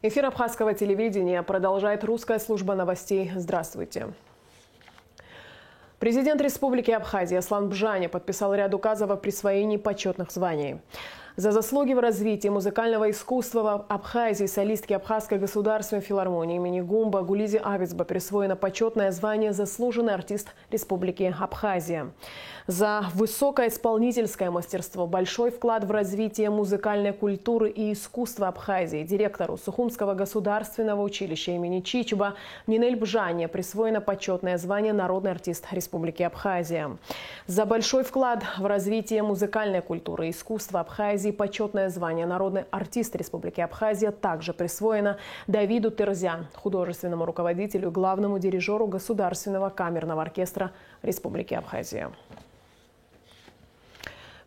Эфир абхазского телевидения продолжает русская служба новостей. Здравствуйте. Президент Республики Абхазия Аслан Бжаня подписал ряд указов о присвоении почетных званий. За заслуги в развитии музыкального искусства в Абхазии солистке Абхазской государственной филармонии имени Гумба Гулизе Авицба присвоено почетное звание «Заслуженный артист Республики Абхазия». За высокое исполнительское мастерство, большой вклад в развитие музыкальной культуры и искусства Абхазии директору Сухумского государственного училища имени Чичуба Нинель Бжане присвоено почетное звание «Народный артист Республики Абхазия». За большой вклад в развитие музыкальной культуры и искусства Абхазии почетное звание «Народный артист Республики Абхазия» также присвоено Давиду Терзя, художественному руководителю и главному дирижеру Государственного камерного оркестра Республики Абхазия.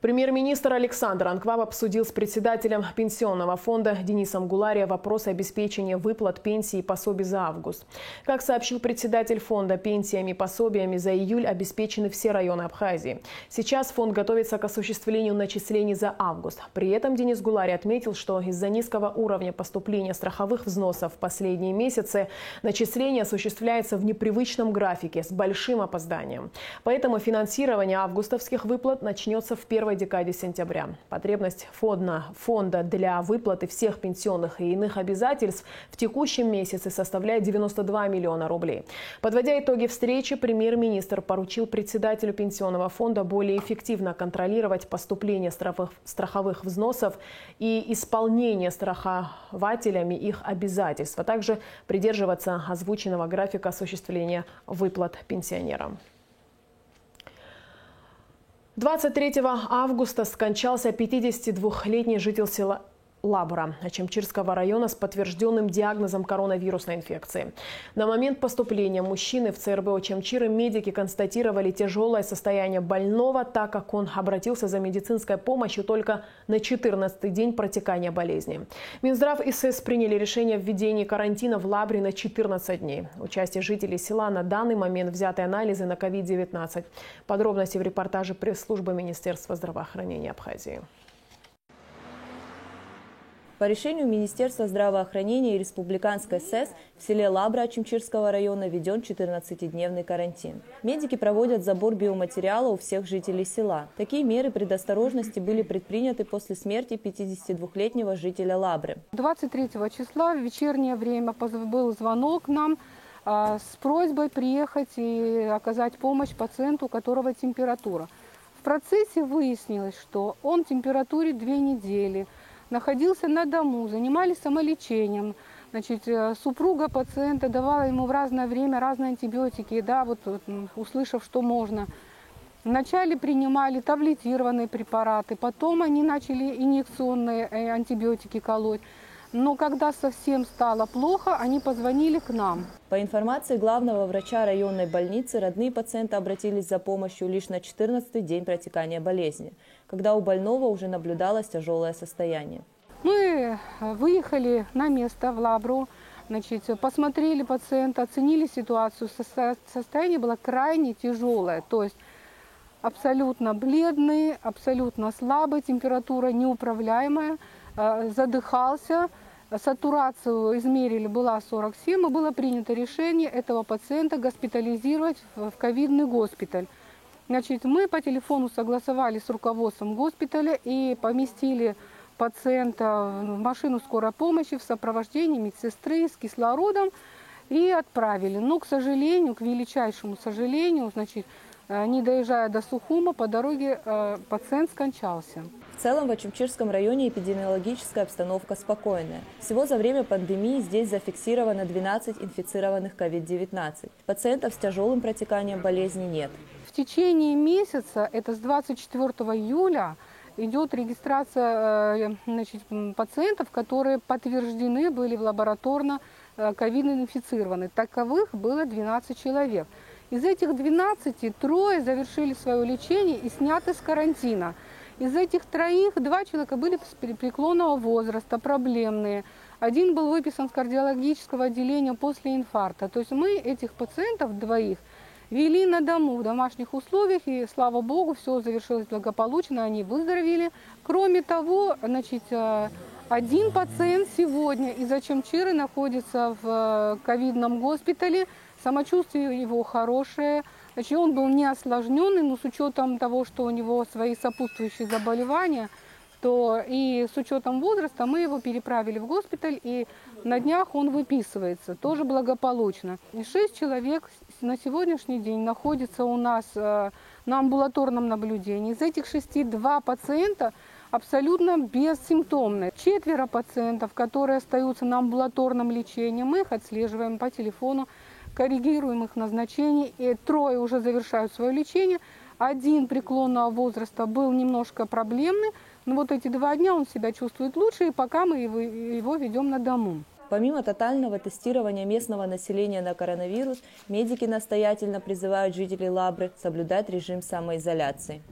Премьер-министр Александр Анкваб обсудил с председателем Пенсионного фонда Денисом Гулария вопрос обеспечения выплат пенсий и пособий за август. Как сообщил председатель фонда, пенсиями и пособиями за июль обеспечены все районы Абхазии. Сейчас фонд готовится к осуществлению начислений за август. При этом Денис Гуларий отметил, что из-за низкого уровня поступления страховых взносов в последние месяцы начисление осуществляется в непривычном графике с большим опозданием. Поэтому финансирование августовских выплат начнется в первой декаде сентября. Потребность фонда для выплаты всех пенсионных и иных обязательств в текущем месяце составляет 92 миллиона рублей. Подводя итоги встречи, премьер-министр поручил председателю Пенсионного фонда более эффективно контролировать поступление страховых взносов и исполнение страхователями их обязательств, а также придерживаться озвученного графика осуществления выплат пенсионерам. 23 августа скончался 52-летний житель села Лабра Ачамчирского района с подтвержденным диагнозом коронавирусной инфекции. На момент поступления мужчины в ЦРБ Ачамчиры медики констатировали тяжелое состояние больного, так как он обратился за медицинской помощью только на 14-й день протекания болезни. Минздрав и СС приняли решение о введении карантина в Лабре на 14 дней. Участие жителей села на данный момент взяты анализы на COVID-19. Подробности в репортаже пресс-службы Министерства здравоохранения Абхазии. По решению Министерства здравоохранения и Республиканской СЭС в селе Лабра Ачамчирского района введен 14-дневный карантин. Медики проводят забор биоматериала у всех жителей села. Такие меры предосторожности были предприняты после смерти 52-летнего жителя Лабры. 23 числа в вечернее время был звонок нам с просьбой приехать и оказать помощь пациенту, у которого температура. В процессе выяснилось, что он в температуре 2 недели. Находился на дому, занимались самолечением. Значит, супруга пациента давала ему в разное время разные антибиотики, да, услышав, что можно. Вначале принимали таблетированные препараты, потом они начали инъекционные антибиотики колоть. Но когда совсем стало плохо, они позвонили к нам. По информации главного врача районной больницы, родные пациента обратились за помощью лишь на 14-й день протекания болезни, когда у больного уже наблюдалось тяжелое состояние. Мы выехали на место в Лабру, значит, посмотрели пациента, оценили ситуацию. Состояние было крайне тяжелое, то есть абсолютно бледный, абсолютно слабый, температура неуправляемая. Задыхался, сатурацию измерили, была 47, и было принято решение этого пациента госпитализировать в ковидный госпиталь. Значит, мы по телефону согласовали с руководством госпиталя и поместили пациента в машину скорой помощи в сопровождении медсестры с кислородом и отправили. Но, к сожалению, к величайшему сожалению, значит, не доезжая до Сухума, по дороге пациент скончался. В целом в Ачамчирском районе эпидемиологическая обстановка спокойная. Всего за время пандемии здесь зафиксировано 12 инфицированных COVID-19. Пациентов с тяжелым протеканием болезни нет. В течение месяца, это с 24 июля, идет регистрация пациентов, которые подтверждены были лабораторно ковидно-инфицированы. Таковых было 12 человек. Из этих 12 трое завершили свое лечение и сняты с карантина. Из этих троих 2 человека были преклонного возраста, проблемные. Один был выписан с кардиологического отделения после инфаркта. То есть мы этих пациентов двоих вели на дому, в домашних условиях, и, слава богу, все завершилось благополучно, они выздоровели. Кроме того, значит, Один пациент сегодня из Ачамчиры находится в ковидном госпитале. Самочувствие его хорошее. Значит, он был не осложненный, но с учетом того, что у него свои сопутствующие заболевания, то и с учетом возраста мы его переправили в госпиталь, и на днях он выписывается, тоже благополучно. И 6 человек на сегодняшний день находится у нас на амбулаторном наблюдении. Из этих 6 2 пациента абсолютно бессимптомные. 4 пациентов, которые остаются на амбулаторном лечении, мы их отслеживаем по телефону, коррегируем их назначение, и 3 уже завершают свое лечение. 1 преклонного возраста был немножко проблемный, но вот эти 2 дня он себя чувствует лучше, и пока мы его ведем на дому. Помимо тотального тестирования местного населения на коронавирус, медики настоятельно призывают жителей Лабры соблюдать режим самоизоляции.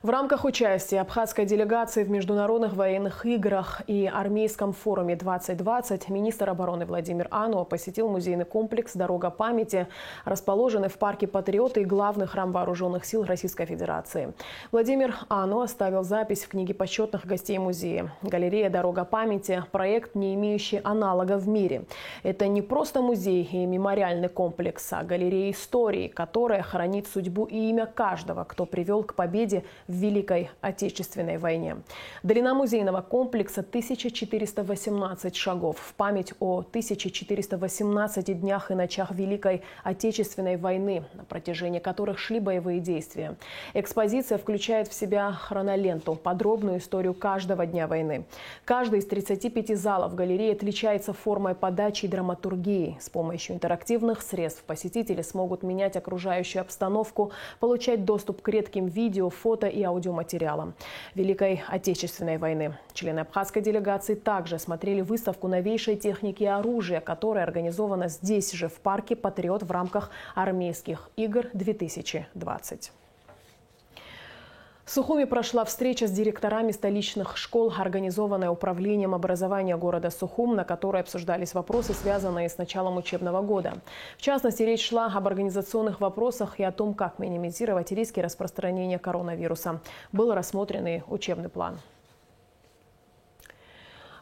В рамках участия абхазской делегации в международных военных играх и армейском форуме 2020 министр обороны Владимир Ануа посетил музейный комплекс «Дорога памяти», расположенный в парке «Патриоты» и главный храм вооруженных сил Российской Федерации. Владимир Ануа оставил запись в книге почетных гостей музея. Галерея «Дорога памяти» – проект, не имеющий аналога в мире. Это не просто музей и мемориальный комплекс, а галерея истории, которая хранит судьбу и имя каждого, кто привел к победе в Великой Отечественной войне. Длина музейного комплекса 1418 шагов в память о 1418 днях и ночах Великой Отечественной войны, на протяжении которых шли боевые действия. Экспозиция включает в себя хроноленту, подробную историю каждого дня войны. Каждый из 35 залов галереи отличается формой подачи и драматургией. С помощью интерактивных средств посетители смогут менять окружающую обстановку, получать доступ к редким видео, фото и аудиоматериалам Великой Отечественной войны. Члены абхазской делегации также смотрели выставку новейшей техники и оружия, которая организована здесь же, в парке «Патриот» в рамках армейских игр 2020. В Сухуми прошла встреча с директорами столичных школ, организованная управлением образования города Сухум, на которой обсуждались вопросы, связанные с началом учебного года. В частности, речь шла об организационных вопросах и о том, как минимизировать риски распространения коронавируса. Был рассмотрен и учебный план.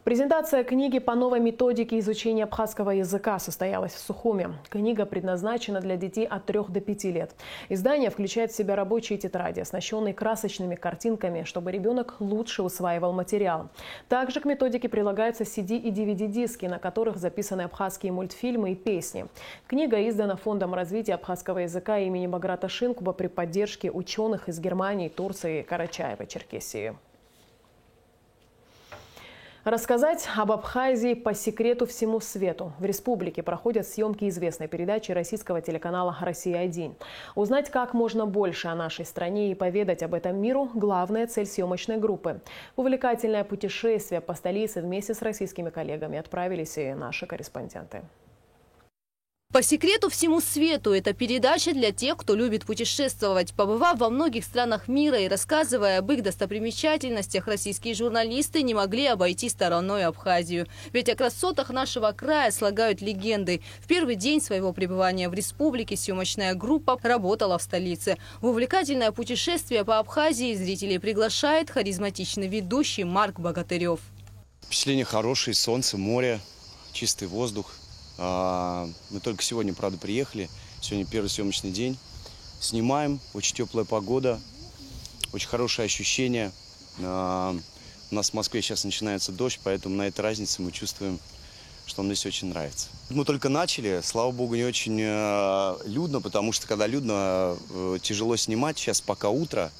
Презентация книги по новой методике изучения абхазского языка состоялась в Сухуме. Книга предназначена для детей от 3 до 5 лет. Издание включает в себя рабочие тетради, оснащенные красочными картинками, чтобы ребенок лучше усваивал материал. Также к методике прилагаются CD и DVD-диски, на которых записаны абхазские мультфильмы и песни. Книга издана Фондом развития абхазского языка имени Баграта Шинкуба при поддержке ученых из Германии, Турции и Карачаева-Черкесии. Рассказать об Абхазии по секрету всему свету. В республике проходят съемки известной передачи российского телеканала «Россия-1». Узнать как можно больше о нашей стране и поведать об этом миру – главная цель съемочной группы. В увлекательное путешествие по столице вместе с российскими коллегами отправились и наши корреспонденты. По секрету всему свету – это передача для тех, кто любит путешествовать. Побывав во многих странах мира и рассказывая об их достопримечательностях, российские журналисты не могли обойти стороной Абхазию. Ведь о красотах нашего края слагают легенды. В первый день своего пребывания в республике съемочная группа работала в столице. В увлекательное путешествие по Абхазии зрителей приглашает харизматичный ведущий Марк Богатырев. Впечатление хорошее, солнце, море, чистый воздух. Мы только сегодня, правда, приехали. Сегодня первый съемочный день. Снимаем. Очень теплая погода. Очень хорошее ощущение. У нас в Москве сейчас начинается дождь, поэтому на этой разнице мы чувствуем, что нам здесь очень нравится. Мы только начали. Слава богу, не очень людно, потому что когда людно, тяжело снимать. Сейчас пока утро,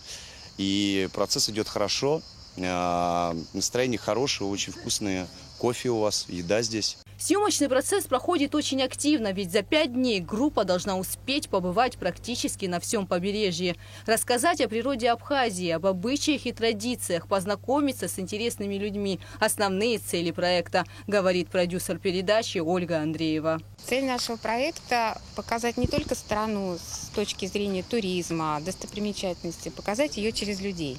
и процесс идет хорошо. Настроение хорошее, очень вкусное. Кофе у вас, еда здесь. Съемочный процесс проходит очень активно, ведь за 5 дней группа должна успеть побывать практически на всем побережье. Рассказать о природе Абхазии, об обычаях и традициях, познакомиться с интересными людьми – основные цели проекта, говорит продюсер передачи Ольга Андреева. Цель нашего проекта – показать не только страну с точки зрения туризма, достопримечательности, показать ее через людей.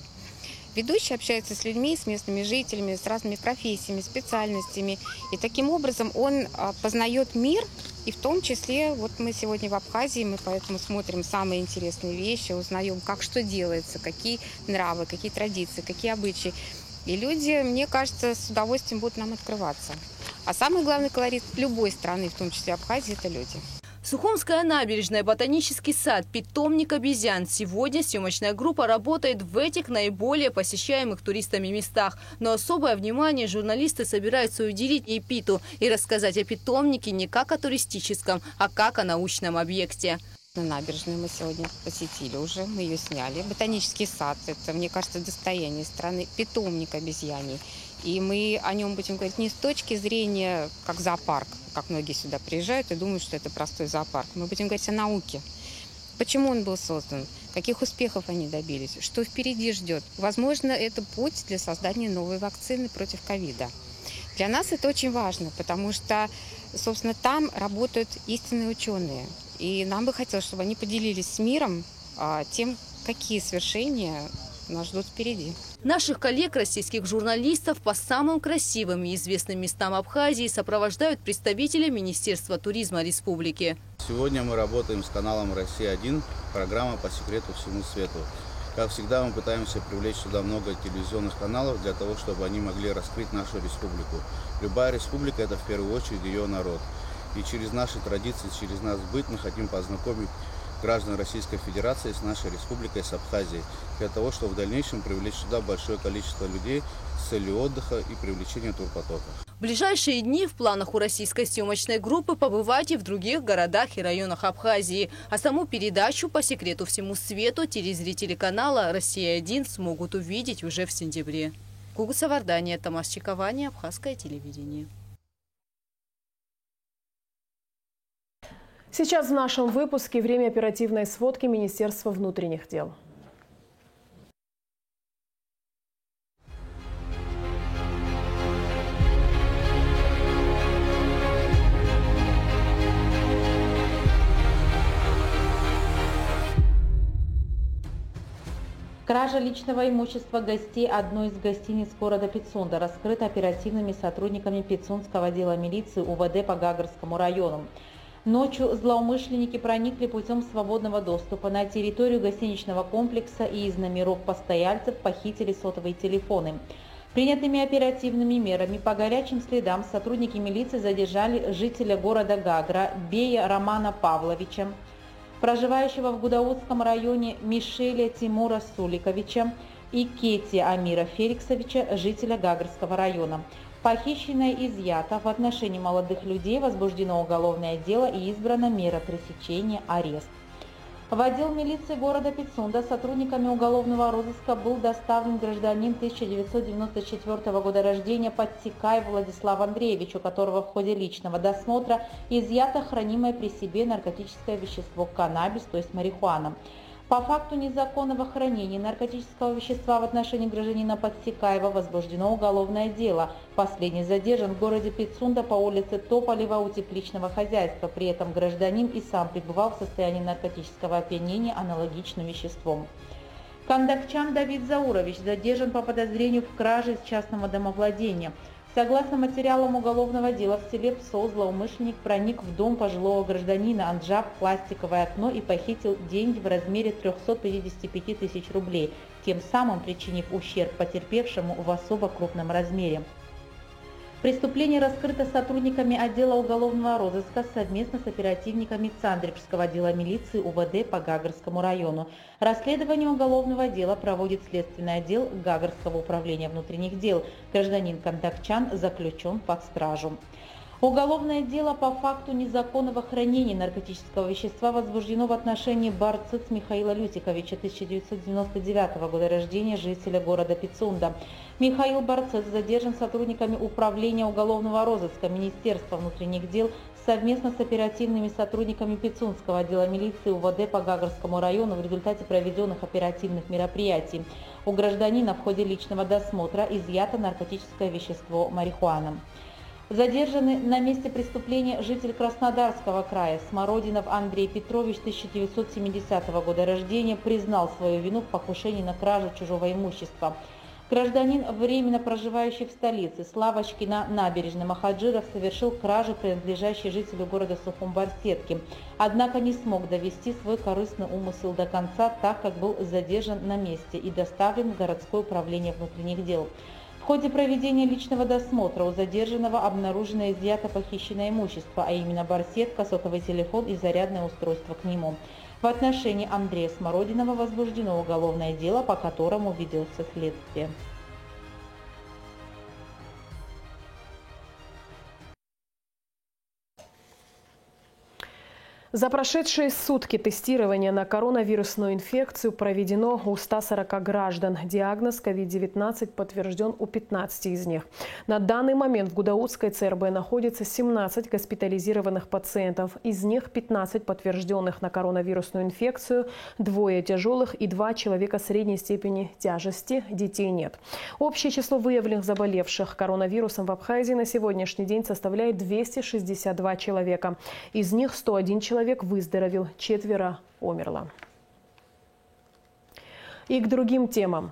Ведущий общается с людьми, с местными жителями, с разными профессиями, специальностями. И таким образом он познает мир И в том числе, вот мы сегодня в Абхазии, мы поэтому смотрим самые интересные вещи, узнаем, как что делается, какие нравы, какие традиции, какие обычаи. И люди, мне кажется, с удовольствием будут нам открываться. А самый главный колорит любой страны, в том числе Абхазии, это люди. Сухумская набережная, ботанический сад, питомник обезьян. Сегодня съемочная группа работает в этих наиболее посещаемых туристами местах. Но особое внимание журналисты собираются уделить Епиту и рассказать о питомнике не как о туристическом, а как о научном объекте. Набережную мы сегодня посетили уже, мы ее сняли. Ботанический сад – это, мне кажется, достояние страны. Питомник обезьяний. И мы о нем будем говорить не с точки зрения как зоопарк, как многие сюда приезжают и думают, что это простой зоопарк. Мы будем говорить о науке. Почему он был создан, каких успехов они добились, что впереди ждет. Возможно, это путь для создания новой вакцины против ковида. Для нас это очень важно, потому что, собственно, там работают истинные ученые. И нам бы хотелось, чтобы они поделились с миром тем, какие свершения нас ждут впереди. Наших коллег, российских журналистов, по самым красивым и известным местам Абхазии сопровождают представители Министерства туризма республики. Сегодня мы работаем с каналом «Россия-1», программа «По секрету всему свету». Как всегда, мы пытаемся привлечь сюда много телевизионных каналов для того, чтобы они могли раскрыть нашу республику. Любая республика – это в первую очередь ее народ. И через наши традиции, через наш быт мы хотим познакомить граждан Российской Федерации с нашей республикой, с Абхазией, для того, чтобы в дальнейшем привлечь сюда большое количество людей с целью отдыха и привлечения турпотока. В ближайшие дни в планах у российской съемочной группы побывать и в других городах и районах Абхазии. А саму передачу «По секрету всему свету» телезрители канала «Россия-1» смогут увидеть уже в сентябре. Гугу Савардания, Тамас Чиковани, Абхазское телевидение. Сейчас в нашем выпуске время оперативной сводки Министерства внутренних дел. Кража личного имущества гостей одной из гостиниц города Пицунда раскрыта оперативными сотрудниками Пицунского отдела милиции УВД по Гагарскому району. Ночью злоумышленники проникли путем свободного доступа на территорию гостиничного комплекса и из номеров постояльцев похитили сотовые телефоны. Принятыми оперативными мерами по горячим следам сотрудники милиции задержали жителя города Гагра Бея Романа Павловича, проживающего в Гудаутском районе Мишеля Тимура Суликовича и Кети Амира Феликсовича, жителя Гагарского района. Похищенное изъято, в отношении молодых людей возбуждено уголовное дело и избрана мера пресечения – арест. В отдел милиции города Пицунда сотрудниками уголовного розыска был доставлен гражданин 1994 года рождения Подтекаев Владислав Андреевич, у которого в ходе личного досмотра изъято хранимое при себе наркотическое вещество каннабис, то есть марихуана. По факту незаконного хранения наркотического вещества в отношении гражданина Подтекаева возбуждено уголовное дело. Последний задержан в городе Пицунда по улице Тополева у тепличного хозяйства. При этом гражданин и сам пребывал в состоянии наркотического опьянения аналогичным веществом. Кандакчан Давид Заурович задержан по подозрению в краже из частного домовладения. Согласно материалам уголовного дела, в селе Псо злоумышленник проник в дом пожилого гражданина, отжав пластиковое окно и похитил деньги в размере 355 тысяч рублей, тем самым причинив ущерб потерпевшему в особо крупном размере. Преступление раскрыто сотрудниками отдела уголовного розыска совместно с оперативниками Цандрипского отдела милиции УВД по Гагарскому району. Расследование уголовного дела проводит следственный отдел Гагарского управления внутренних дел. Гражданин Кандакчан заключен под стражу. Уголовное дело по факту незаконного хранения наркотического вещества возбуждено в отношении Барцыц Михаила Лютиковича, 1999 года рождения, жителя города Пицунда. Михаил Барцыц задержан сотрудниками Управления уголовного розыска Министерства внутренних дел совместно с оперативными сотрудниками Пицунского отдела милиции УВД по Гагарскому району в результате проведенных оперативных мероприятий. У гражданина в ходе личного досмотра изъято наркотическое вещество марихуана. Задержанный на месте преступления житель Краснодарского края Смородинов Андрей Петрович, 1970 года рождения, признал свою вину в покушении на кражу чужого имущества. Гражданин, временно проживающий в столице, с лавочки на набережной Махаджиров совершил кражу, принадлежащей жителю города Сухум-Барсетки. Однако не смог довести свой корыстный умысел до конца, так как был задержан на месте и доставлен в городское управление внутренних дел. В ходе проведения личного досмотра у задержанного обнаружено изъято похищенное имущество, а именно барсетка, сотовый телефон и зарядное устройство к нему. В отношении Андрея Смородинова возбуждено уголовное дело, по которому ведется следствие. За прошедшие сутки тестирование на коронавирусную инфекцию проведено у 140 граждан. Диагноз COVID-19 подтвержден у 15 из них. На данный момент в Гудаутской ЦРБ находится 17 госпитализированных пациентов. Из них 15 подтвержденных на коронавирусную инфекцию, 2 тяжелых и 2 человека средней степени тяжести. Детей нет. Общее число выявленных заболевших коронавирусом в Абхазии на сегодняшний день составляет 262 человека. Из них 101 человек выздоровел, 4 умерло. И к другим темам.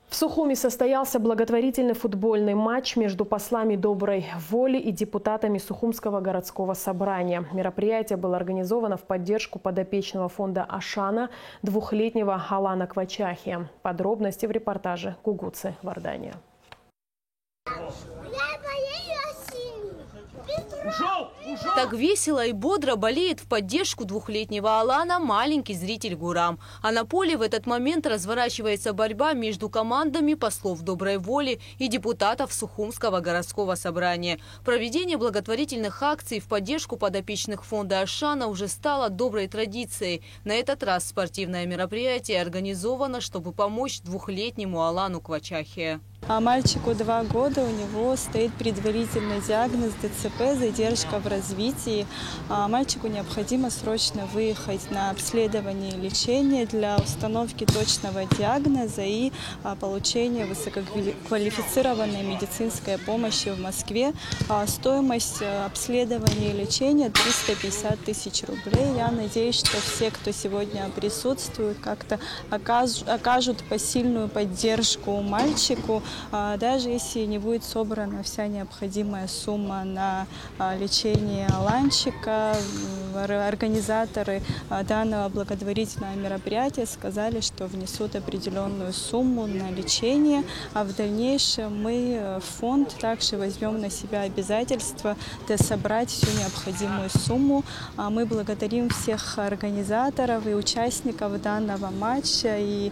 В Сухуми состоялся благотворительный футбольный матч между послами доброй воли и депутатами Сухумского городского собрания. Мероприятие было организовано в поддержку подопечного фонда Ашана двухлетнего Алана Квачахи. Подробности в репортаже Гугуцы Вардания. Так весело и бодро болеет в поддержку двухлетнего Алана маленький зритель Гурам. А на поле в этот момент разворачивается борьба между командами послов доброй воли и депутатов Сухумского городского собрания. Проведение благотворительных акций в поддержку подопечных фонда Ашана уже стало доброй традицией. На этот раз спортивное мероприятие организовано, чтобы помочь двухлетнему Алану Квачахе. А мальчику 2 года, у него стоит предварительный диагноз ДЦП, задержка в развитии. Мальчику необходимо срочно выехать на обследование и лечение для установки точного диагноза и получения высококвалифицированной медицинской помощи в Москве. Стоимость обследования и лечения 350 тысяч рублей. Я надеюсь, что все, кто сегодня присутствует, как-то окажут посильную поддержку мальчику. Даже если не будет собрана вся необходимая сумма на лечение Аланчика, организаторы данного благотворительного мероприятия сказали, что внесут определенную сумму на лечение, а в дальнейшем мы в фонд также возьмем на себя обязательство собрать всю необходимую сумму. Мы благодарим всех организаторов и участников данного матча и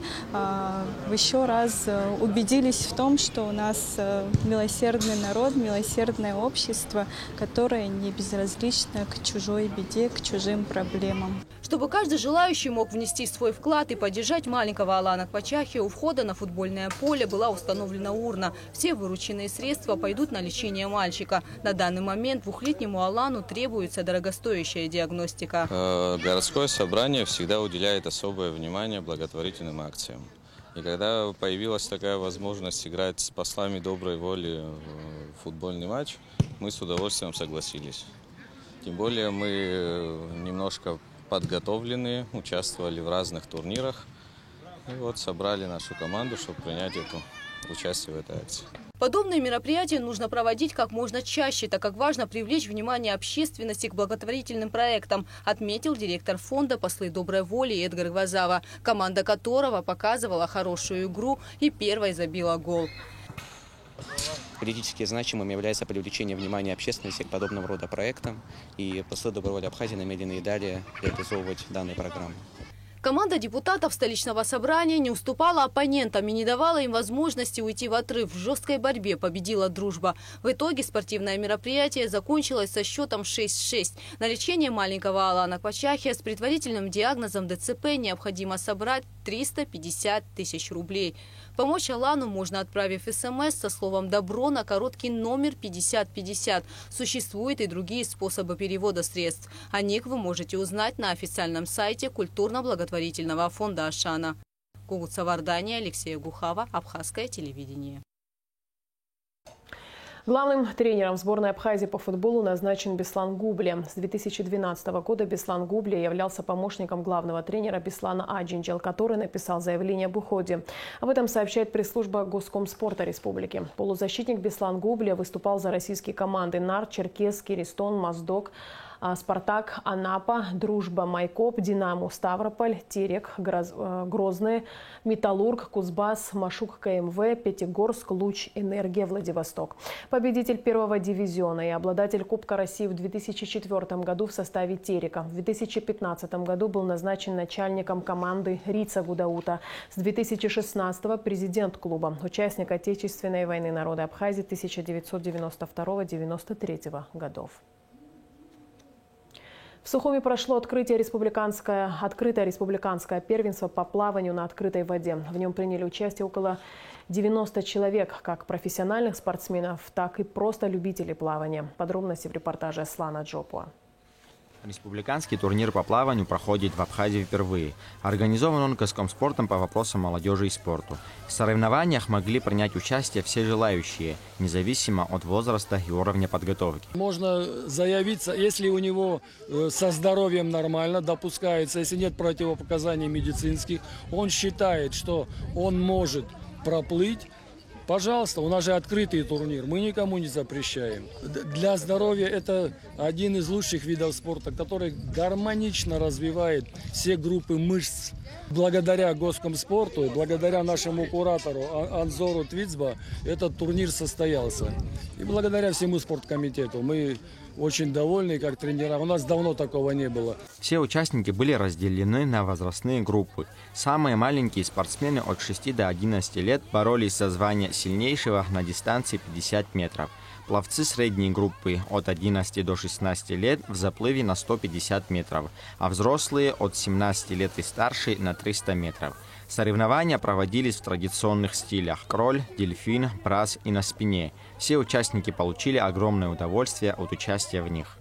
еще раз убедились в том, что у нас милосердный народ, милосердное общество, которое не безразлично к чужой беде, к чужим проблемам. Чтобы каждый желающий мог внести свой вклад и поддержать маленького Алана Квачахи, у входа на футбольное поле была установлена урна. Все вырученные средства пойдут на лечение мальчика. На данный момент двухлетнему Алану требуется дорогостоящая диагностика. Городское собрание всегда уделяет особое внимание благотворительным акциям. И когда появилась такая возможность играть с послами доброй воли в футбольный матч, мы с удовольствием согласились. Тем более мы немножко подготовлены, участвовали в разных турнирах. И вот собрали нашу команду, чтобы принять участие в этой акции. Подобные мероприятия нужно проводить как можно чаще, так как важно привлечь внимание общественности к благотворительным проектам, отметил директор фонда «Послы доброй воли» Эдгар Гвазава, команда которого показывала хорошую игру и первой забила гол. Критически значимым является привлечение внимания общественности к подобного рода проектам, и «Послы доброй воли» Абхазии намерены и далее реализовывать данные программы. Команда депутатов столичного собрания не уступала оппонентам и не давала им возможности уйти в отрыв. В жесткой борьбе победила дружба. В итоге спортивное мероприятие закончилось со счетом 6-6. На лечение маленького Алана Квачахи с предварительным диагнозом ДЦП необходимо собрать 350 тысяч рублей. Помочь Алану можно, отправив СМС со словом «добро» на короткий номер 5050. Существуют и другие способы перевода средств. О них вы можете узнать на официальном сайте культурно-благотворительного фонда Ашана. Гугуца Вардания, Алексея Гухава, Абхазское телевидение. Главным тренером сборной Абхазии по футболу назначен Беслан Губли. С 2012 года Беслан Губли являлся помощником главного тренера Беслана Аджинджел, который написал заявление об уходе. Об этом сообщает пресс-служба Госкомспорта Республики. Полузащитник Беслан Губли выступал за российские команды НАР, Черкесский, Ристон, Моздок, Спартак, Анапа, Дружба, Майкоп, Динамо, Ставрополь, Терек, Грозный, Металлург, Кузбасс, Машук, КМВ, Пятигорск, Луч, Энергия, Владивосток. Победитель первого дивизиона и обладатель Кубка России в 2004 году в составе Терека. В 2015 году был назначен начальником команды Рица Гудаута. С 2016 президент клуба, участник Отечественной войны народа Абхазии 1992-1993 годов. В Сухуми прошло открытое республиканское первенство по плаванию на открытой воде. В нем приняли участие около 90 человек, как профессиональных спортсменов, так и просто любителей плавания. Подробности в репортаже Аслана Джопуа. Республиканский турнир по плаванию проходит в Абхазии впервые. Организован он Госкомспортом по вопросам молодежи и спорту. В соревнованиях могли принять участие все желающие, независимо от возраста и уровня подготовки. Можно заявиться, если у него со здоровьем нормально, допускается, если нет противопоказаний медицинских, он считает, что он может проплыть. Пожалуйста, у нас же открытый турнир, мы никому не запрещаем. Для здоровья это один из лучших видов спорта, который гармонично развивает все группы мышц. Благодаря Госкомспорту, благодаря нашему куратору Анзору Твицба этот турнир состоялся. И благодаря всему спорткомитету мы очень довольны как тренера. У нас давно такого не было. Все участники были разделены на возрастные группы. Самые маленькие спортсмены от 6 до 11 лет боролись за звание сильнейшего на дистанции 50 метров. Пловцы средней группы от 11 до 16 лет в заплыве на 150 метров, а взрослые от 17 лет и старше на 300 метров. Соревнования проводились в традиционных стилях – кроль, дельфин, брас и на спине. Все участники получили огромное удовольствие от участия в них.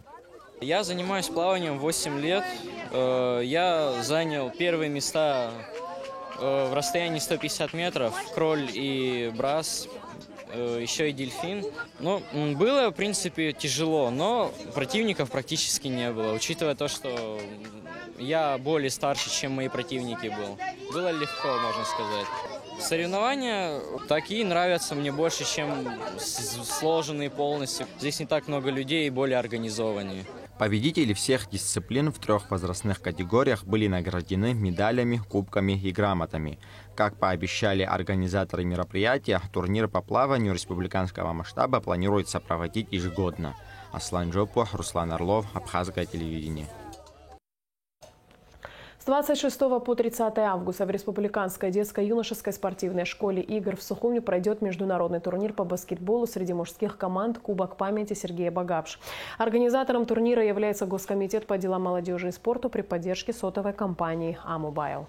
Я занимаюсь плаванием 8 лет. Я занял первые места в расстоянии 150 метров, кроль и брас, еще и дельфин. Ну, было, в принципе, тяжело, но противников практически не было, учитывая то, что я более старше, чем мои противники был. Было легко, можно сказать. Соревнования такие нравятся мне больше, чем сложенные полностью. Здесь не так много людей и более организованнее. Победители всех дисциплин в 3 возрастных категориях были награждены медалями, кубками и грамотами. Как пообещали организаторы мероприятия, турнир по плаванию республиканского масштаба планируется проводить ежегодно. Аслан Джопуа, Руслан Орлов, Абхазское телевидение. С 26 по 30 августа в Республиканской детско-юношеской спортивной школе игр в Сухуми пройдет международный турнир по баскетболу среди мужских команд «Кубок памяти» Сергея Багапш. Организатором турнира является Госкомитет по делам молодежи и спорту при поддержке сотовой компании «А-Мобайл».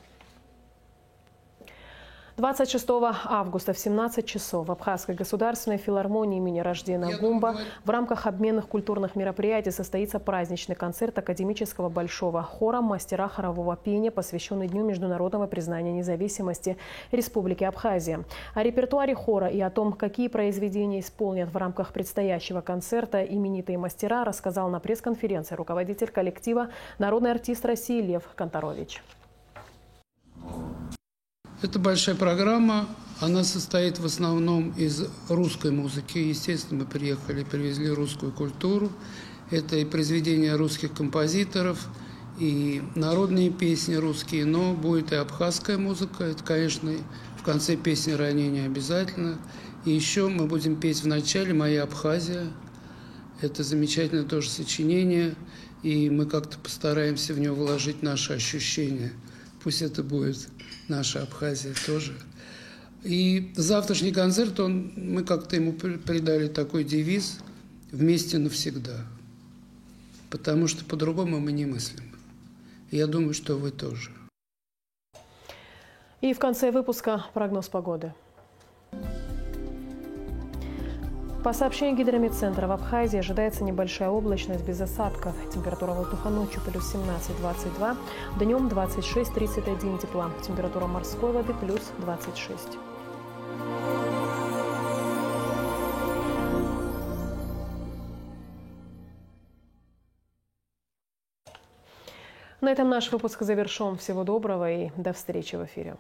26 августа в 17 часов в Абхазской государственной филармонии имени Рождена Гумба в рамках обменных культурных мероприятий состоится праздничный концерт академического большого хора «Мастера хорового пения», посвященный Дню международного признания независимости Республики Абхазия. О репертуаре хора и о том, какие произведения исполнят в рамках предстоящего концерта именитые мастера, рассказал на пресс-конференции руководитель коллектива, народный артист России Лев Конторович. Это большая программа, она состоит в основном из русской музыки. Естественно, мы приехали, привезли русскую культуру. Это и произведения русских композиторов, и народные песни русские, но будет и абхазская музыка. Это, конечно, в конце песни «Ранение» обязательно. И еще мы будем петь в начале «Моя Абхазия». Это замечательное тоже сочинение, и мы как-то постараемся в него вложить наши ощущения. Пусть это будет наша Абхазия тоже. И завтрашний концерт, мы как-то ему придали такой девиз «Вместе навсегда». Потому что по-другому мы не мыслим. Я думаю, что вы тоже. И в конце выпуска прогноз погоды. По сообщению Гидрометцентра, в Абхазии ожидается небольшая облачность без осадков. Температура воздуха ночью плюс 17-22, днем 26-31 тепла. Температура морской воды плюс 26. На этом наш выпуск завершен. Всего доброго и до встречи в эфире.